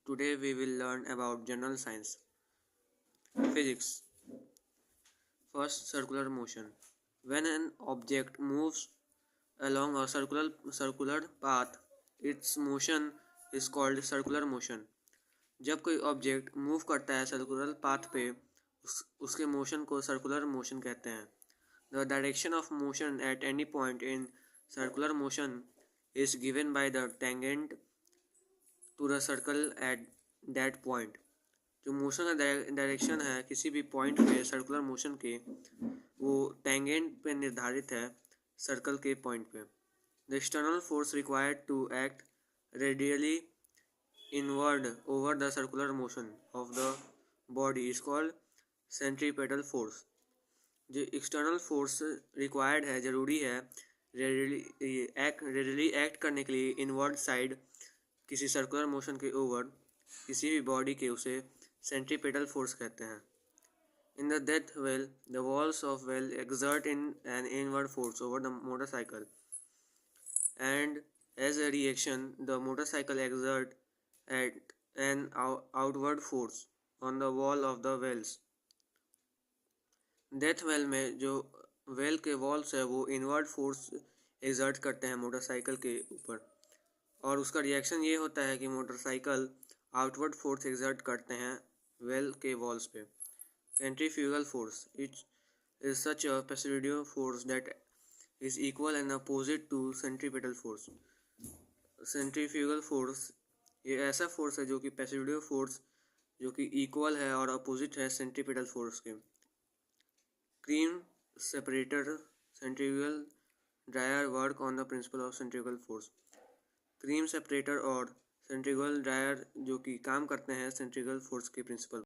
Today we will learn about general science. Physics. First, circular motion. When an object moves along a circular path, its motion is called circular motion. जब कोई object move करता है circular path पे उसके motion को circular motion कहते हैं. The direction of motion at any point in circular motion is given by the tangent to the circle at that point. जो मोशन का डायरेक्शन है किसी भी पॉइंट पे सर्कुलर मोशन के वो टेंजेंट पे निर्धारित है सर्कल के पॉइंट पे. The external force required to act radially inward over the circular motion of the body is called centripetal force. जो एक्सटर्नल फोर्स रिक्वायर्ड है ज़रूरी है रेडियली एक्ट करने के लिए इनवर्ड साइड किसी सर्कुलर मोशन के ओवर किसी भी बॉडी के उसे सेंट्रीपेटल फोर्स कहते हैं. In the death well, the walls of well exert an inward force over the motorcycle, and as a reaction, the motorcycle exert an outward force on the wall of the wells. Death well में जो well के walls है वो inward force exert करते हैं motorcycle के ऊपर और उसका रिएक्शन ये होता है कि मोटरसाइकिल आउटवर्ड फोर्स एक्सर्ट करते हैं वेल के वॉल्स पे. Centrifugal force. It is such a pseudo force that is equal and opposite to centripetal force. Centrifugal force ये ऐसा फोर्स है जो कि pseudo force जो कि इक्वल है और अपोजिट है सेंट्रीपेटल फोर्स के. Cream separator centrifugal dryer work on the principle of centrifugal force. Cream separator और सेंट्रीफ्यूगल ड्रायर जो कि काम करते हैं सेंट्रीफ्यूगल फोर्स के प्रिंसिपल